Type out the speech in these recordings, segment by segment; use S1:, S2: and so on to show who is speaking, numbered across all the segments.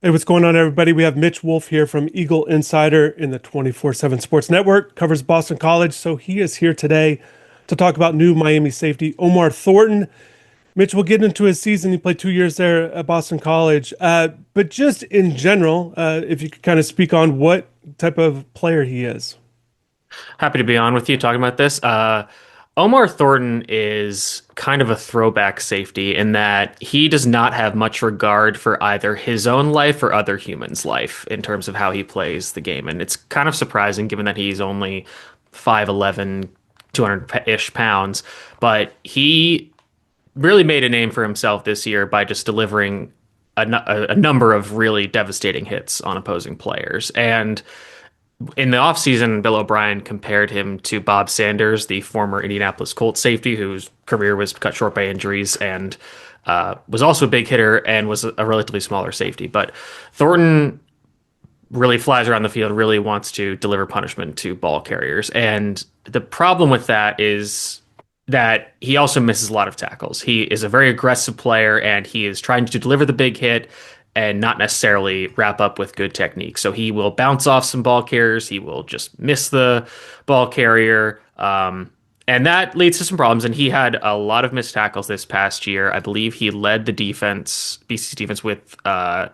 S1: Hey, what's going on, everybody? We have Mitch Wolfe here from Eagle Insider in the 24/7 Sports Network, covers Boston College. So he is here today to talk about new Miami safety Omar Thornton. Mitch, we'll get into his season. He played 2 years there at Boston College. But just in general, if you could kind of speak on what type of player he is.
S2: Happy to be on with you talking about this. Omar Thornton is kind of a throwback safety in that he does not have much regard for either his own life or other humans' life in terms of how he plays the game. And it's kind of surprising given that he's only 5'11", 200-ish pounds. But he really made a name for himself this year by just delivering a number of really devastating hits on opposing players. And in the offseason, Bill O'Brien compared him to Bob Sanders, the former Indianapolis Colts safety, whose career was cut short by injuries and was also a big hitter and was a relatively smaller safety. But Thornton really flies around the field, really wants to deliver punishment to ball carriers. And the problem with that is that he also misses a lot of tackles. He is a very aggressive player and he is trying to deliver the big hit and not necessarily wrap up with good technique. So he will bounce off some ball carriers. He will just miss the ball carrier. And that leads to some problems. And he had a lot of missed tackles this past year. I believe he led the defense, BC's defense, with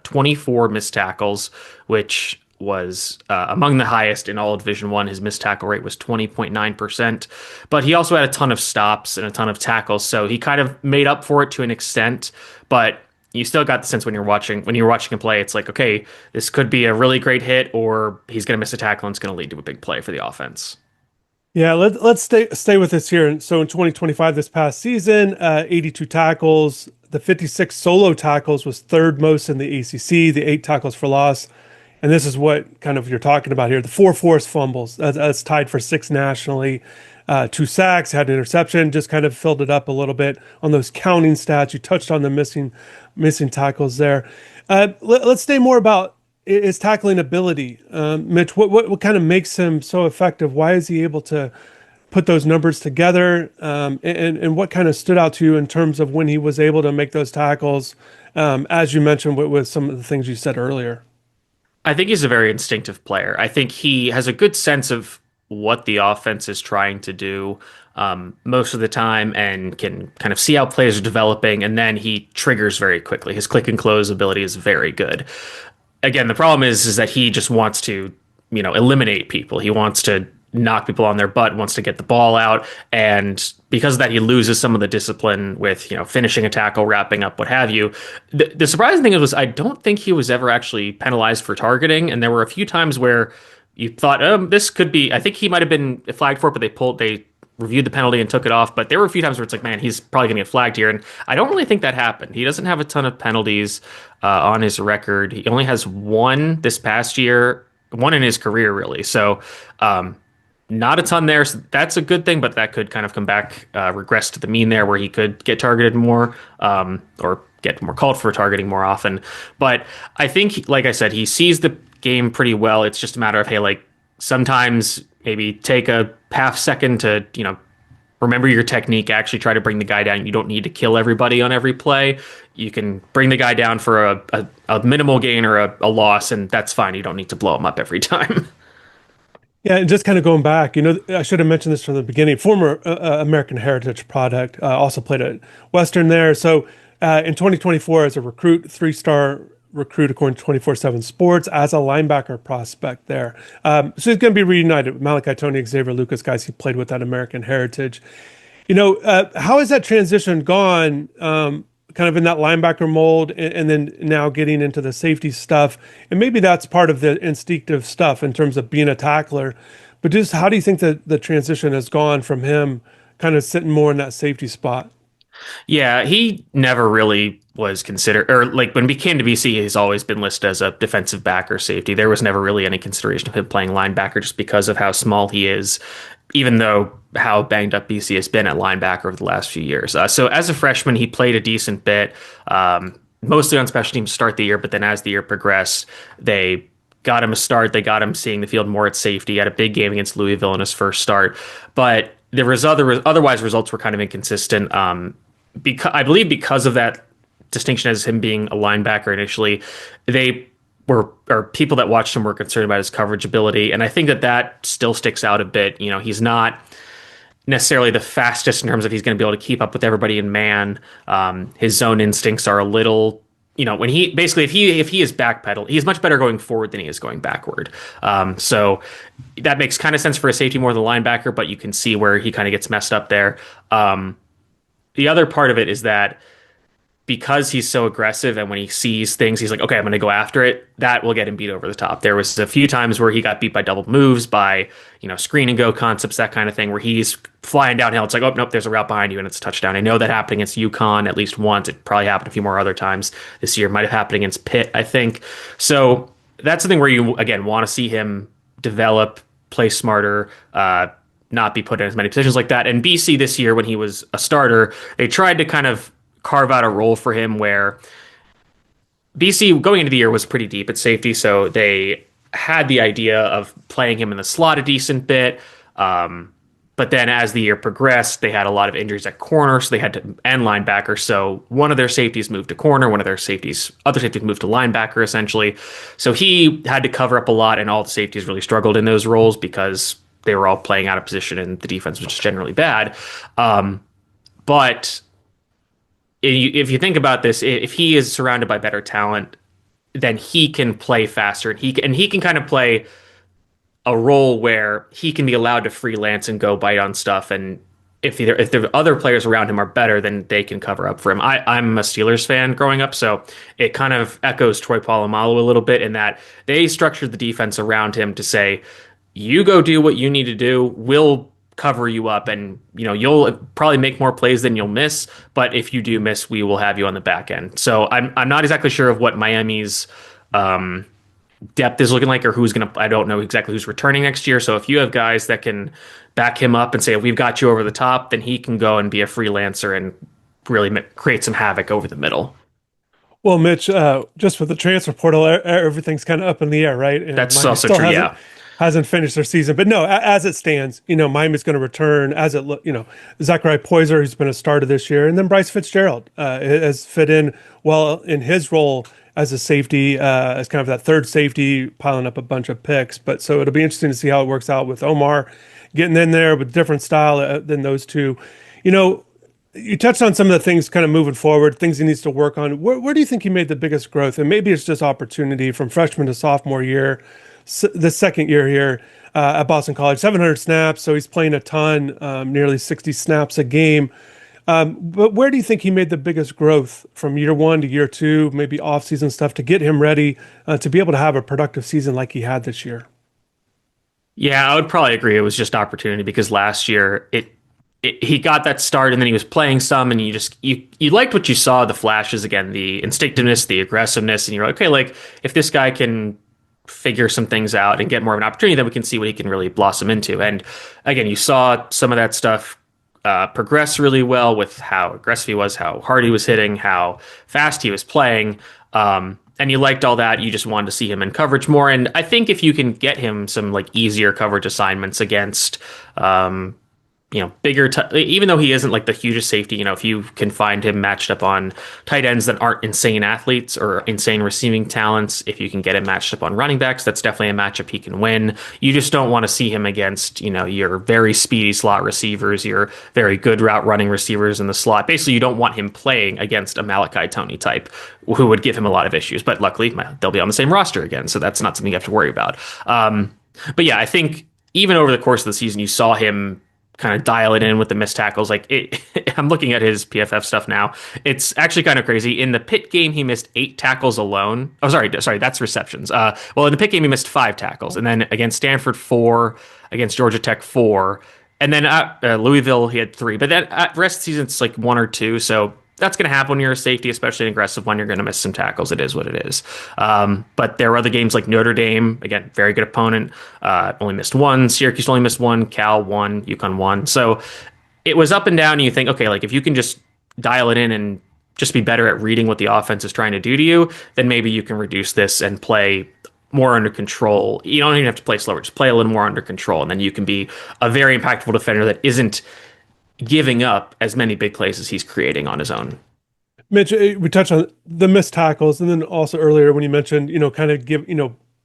S2: 24 missed tackles, which was among the highest in all of Division One. His missed tackle rate was 20.9%. But he also had a ton of stops and a ton of tackles. So he kind of made up for it to an extent. But you still got the sense when you're watching him play, it's like, okay, this could be a really great hit, or he's going to miss a tackle and it's going to lead to a big play for the offense.
S1: Yeah, let's stay with this here. And so in 2025, this past season, 82 tackles. The 56 solo tackles was third most in the ACC. The 8 tackles for loss, and this is what kind of you're talking about here. The 4 forced fumbles. That's tied for sixth nationally. 2 sacks, had an interception. Just kind of filled it up a little bit on those counting stats. You touched on the missing tackles there. Let's stay more about his tackling ability. Mitch, what kind of makes him so effective? Why is he able to put those numbers together? And what kind of stood out to you in terms of when he was able to make those tackles, as you mentioned with some of the things you said earlier?
S2: I think he's a very instinctive player. I think he has a good sense of what the offense is trying to do most of the time and can kind of see how players are developing, and then he triggers very quickly. His click and close ability is very good. Again, the problem is that he just wants to, eliminate people. He wants to knock people on their butt, wants to get the ball out, and because of that, he loses some of the discipline with, finishing a tackle, wrapping up, what have you. The surprising thing was I don't think he was ever actually penalized for targeting, and there were a few times where you thought, this could be. I think he might have been flagged for it, but they reviewed the penalty and took it off. But there were a few times where it's like, man, he's probably going to get flagged here. And I don't really think that happened. He doesn't have a ton of penalties on his record. He only has one this past year, one in his career, really. So not a ton there. So that's a good thing, but that could kind of come back, regress to the mean there where he could get targeted more or get more called for targeting more often. But I think, like I said, he sees the game pretty well. It's just a matter of, hey, like sometimes maybe take a half second to, remember your technique, actually try to bring the guy down. You don't need to kill everybody on every play. You can bring the guy down for a minimal gain or a loss, and that's fine. You don't need to blow him up every time.
S1: Yeah, and just kind of going back, I should have mentioned this from the beginning. Former American Heritage product, also played at Western there. So in 2024, as a recruit, 3-star recruit according to 24/7 Sports, as a linebacker prospect there. So he's going to be reunited with Malachi Tony, Xavier Lucas, guys he played with at American Heritage. How has that transition gone? Kind of in that linebacker mold, and then now getting into the safety stuff. And maybe that's part of the instinctive stuff in terms of being a tackler. But just how do you think that the transition has gone from him kind of sitting more in that safety spot?
S2: Yeah, he never really was considered, or like when he came to BC, he's always been listed as a defensive back or safety. There was never really any consideration of him playing linebacker just because of how small he is, even though how banged up BC has been at linebacker over the last few years. So as a freshman, he played a decent bit, mostly on special teams to start the year, but then as the year progressed, they got him a start. They got him seeing the field more at safety. He had a big game against Louisville in his first start, but otherwise results were kind of inconsistent. I believe because of that distinction as him being a linebacker initially, they or people that watched him were concerned about his coverage ability, and I think that that still sticks out a bit. You know, he's not necessarily the fastest in terms of he's going to be able to keep up with everybody in man. His zone instincts are a little, you know, when he basically if he is backpedal, he's much better going forward than he is going backward. So that makes kind of sense for a safety more than a linebacker, but you can see where he kind of gets messed up there. The other part of it is that because he's so aggressive and when he sees things, he's like, okay, I'm going to go after it. That will get him beat over the top. There was a few times where he got beat by double moves, by, you know, screen and go concepts, that kind of thing, where he's flying downhill. It's like, oh, nope, there's a route behind you and it's a touchdown. I know that happened against UConn at least once. It probably happened a few more other times this year. Might have happened against Pitt, I think. So that's something where you, again, want to see him develop, play smarter, not be put in as many positions like that. And BC this year, when he was a starter, they tried to kind of carve out a role for him where BC going into the year was pretty deep at safety, so they had the idea of playing him in the slot a decent bit. But then as the year progressed, they had a lot of injuries at corner, so they had to end linebacker. So one of their safeties moved to corner, one of their other safeties moved to linebacker essentially. So he had to cover up a lot, and all the safeties really struggled in those roles because they were all playing out of position and the defense was just generally bad. But if you think about this, if he is surrounded by better talent, then he can play faster, and he can kind of play a role where he can be allowed to freelance and go bite on stuff. And if the other players around him are better, then they can cover up for him. I'm a Steelers fan growing up, so it kind of echoes Troy Polamalu a little bit in that they structured the defense around him to say, you go do what you need to do. We'll cover you up, and you know you'll probably make more plays than you'll miss, but if you do miss, we will have you on the back end. So I'm not exactly sure of what Miami's depth is looking like, or I don't know exactly who's returning next year. So if you have guys that can back him up and say, we've got you over the top, then he can go and be a freelancer and really create some havoc over the middle.
S1: Well, Mitch, just with the transfer portal, everything's kind of up in the air, right? And
S2: That's
S1: Miami
S2: also
S1: still
S2: true, yeah.
S1: hasn't finished their season. But no, as it stands, you know, Miami's going to return Zachary Poyser, who's been a starter this year, and then Bryce Fitzgerald has fit in well in his role as a safety, as kind of that third safety, piling up a bunch of picks. But so it'll be interesting to see how it works out with Omar getting in there with different style than those two. You know, you touched on some of the things kind of moving forward, things he needs to work on. Where do you think he made the biggest growth? And maybe it's just opportunity from freshman to sophomore year, the second year here at Boston College, 700 snaps. So he's playing a ton, nearly 60 snaps a game. But where do you think he made the biggest growth from year one to year two, maybe off-season stuff to get him ready to be able to have a productive season like he had this year?
S2: Yeah, I would probably agree. It was just opportunity because last year he got that start and then he was playing some and you liked what you saw, the flashes again, the instinctiveness, the aggressiveness, and you're like, okay, like if this guy can figure some things out and get more of an opportunity, then we can see what he can really blossom into. And again, you saw some of that stuff progress really well with how aggressive he was, how hard he was hitting, how fast he was playing. And you liked all that. You just wanted to see him in coverage more. And I think if you can get him some like easier coverage assignments against, bigger, even though he isn't like the hugest safety, if you can find him matched up on tight ends that aren't insane athletes or insane receiving talents, if you can get him matched up on running backs, that's definitely a matchup he can win. You just don't want to see him against, your very speedy slot receivers, your very good route running receivers in the slot. Basically, you don't want him playing against a Malachi Toney type who would give him a lot of issues. But luckily, they'll be on the same roster again, so that's not something you have to worry about. But yeah, I think even over the course of the season, you saw him kind of dial it in with the missed tackles. I'm looking at his PFF stuff now. It's actually kind of crazy. In the Pitt game, he missed 8 tackles alone. Oh, sorry, that's receptions. Well, in the Pitt game, he missed 5 tackles, and then against Stanford 4, against Georgia Tech 4, and then at Louisville he had 3. But then at the rest of the season, it's like 1 or 2. So that's going to happen when you're a safety, especially an aggressive one. You're going to miss some tackles. It is what it is. But there were other games like Notre Dame, again, very good opponent, only missed 1. Syracuse only missed 1. Cal 1. UConn 1. So it was up and down. And you think, okay, like if you can just dial it in and just be better at reading what the offense is trying to do to you, then maybe you can reduce this and play more under control. You don't even have to play slower. Just play a little more under control. And then you can be a very impactful defender that isn't giving up as many big plays as he's creating on his own.
S1: Mitch, we touched on the missed tackles, and then also earlier when you mentioned, kind of give,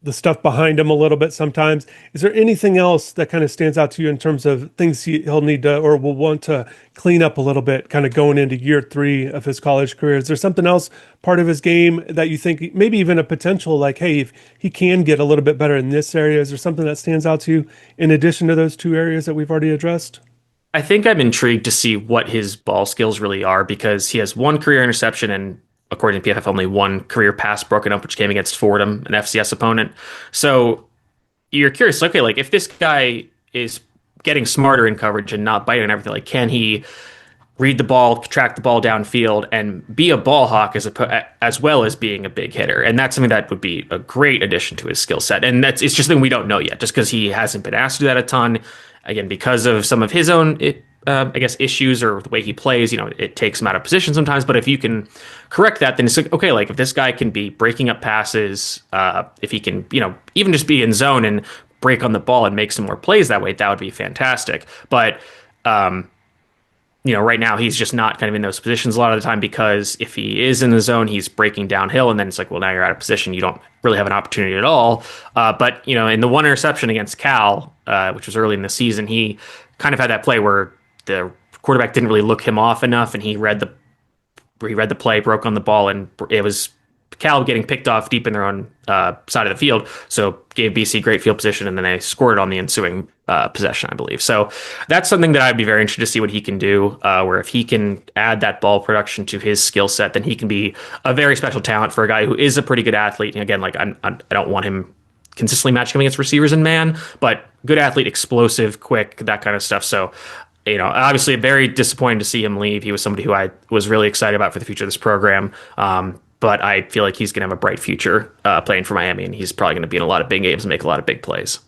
S1: the stuff behind him a little bit sometimes. Is there anything else that kind of stands out to you in terms of things he'll need to or will want to clean up a little bit, kind of going into year three of his college career? Is there something else part of his game that you think maybe even a potential like, hey, if he can get a little bit better in this area, is there something that stands out to you in addition to those two areas that we've already addressed?
S2: I think I'm intrigued to see what his ball skills really are because he has one career interception and, according to PFF, only one career pass broken up, which came against Fordham, an FCS opponent. So you're curious, okay, like if this guy is getting smarter in coverage and not biting and everything, like can he read the ball, track the ball downfield, and be a ball hawk as well as being a big hitter? And that's something that would be a great addition to his skill set. And it's just something we don't know yet, just because he hasn't been asked to do that a ton. Again, because of some of his own, I guess, issues or the way he plays, it takes him out of position sometimes. But if you can correct that, then it's like, okay, like if this guy can be breaking up passes, if he can, even just be in zone and break on the ball and make some more plays that way, that would be fantastic. But right now he's just not kind of in those positions a lot of the time because if he is in the zone, he's breaking downhill, and then it's like, well, now you're out of position. You don't really have an opportunity at all. But in the one interception against Cal, which was early in the season, he kind of had that play where the quarterback didn't really look him off enough, and he read the play, broke on the ball, and it was Cal getting picked off deep in their own side of the field. So gave BC great field position, and then they scored on the ensuing possession, I believe. So that's something that I'd be very interested to see what he can do, where if he can add that ball production to his skill set, then he can be a very special talent for a guy who is a pretty good athlete. And again, like I don't want him consistently matching him against receivers and man, but good athlete, explosive, quick, that kind of stuff. So obviously very disappointed to see him leave. He was somebody who I was really excited about for the future of this program. But I feel like he's going to have a bright future playing for Miami, and he's probably going to be in a lot of big games and make a lot of big plays.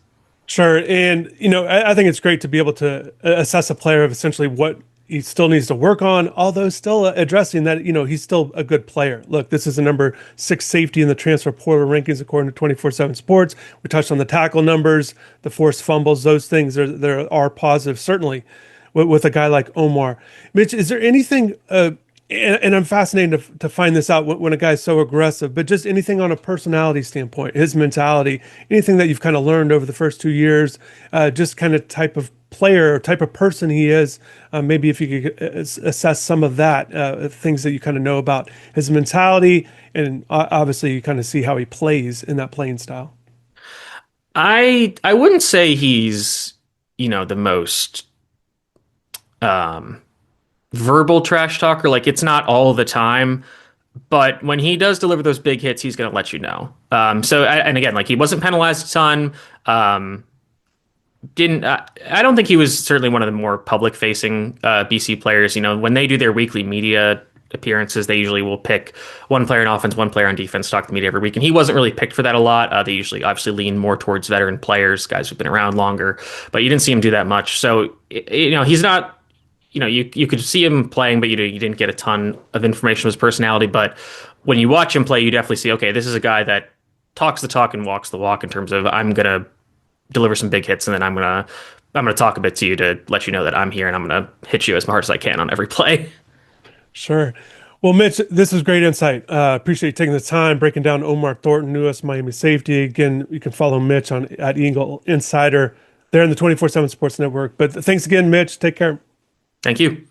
S1: Sure. And, I think it's great to be able to assess a player of essentially what he still needs to work on, although still addressing that, he's still a good player. Look, this is a number 6 safety in the transfer portal rankings, according to 24/7 Sports. We touched on the tackle numbers, the forced fumbles, those things there are positive, certainly, with a guy like Omar. Mitch, is there anything, and I'm fascinated to find this out when a guy's so aggressive, but just anything on a personality standpoint, his mentality, anything that you've kind of learned over the first 2 years, just kind of type of player or type of person he is, maybe if you could assess some of that, things that you kind of know about his mentality, and obviously you kind of see how he plays in that playing style.
S2: I wouldn't say he's, the most verbal trash talker. Like it's not all the time, but when he does deliver those big hits, he's going to let you know. And again, like he wasn't penalized a ton. Didn't I don't think he was certainly one of the more public facing BC players. When they do their weekly media appearances, they usually will pick one player in offense, one player on defense, talk to the media every week, and he wasn't really picked for that a lot. They usually obviously lean more towards veteran players, guys who've been around longer, but you didn't see him do that much. So he's not. You could see him playing, but you didn't get a ton of information of his personality. But when you watch him play, you definitely see, okay, this is a guy that talks the talk and walks the walk in terms of I'm gonna deliver some big hits, and then I'm gonna talk a bit to you to let you know that I'm here, and I'm gonna hit you as hard as I can on every play.
S1: Sure. Well, Mitch, this is great insight. Appreciate you taking the time breaking down Omar Thornton, newest Miami safety. Again, you can follow Mitch on at Eagle Insider there in the 24/7 Sports Network. But thanks again, Mitch. Take care.
S2: Thank you.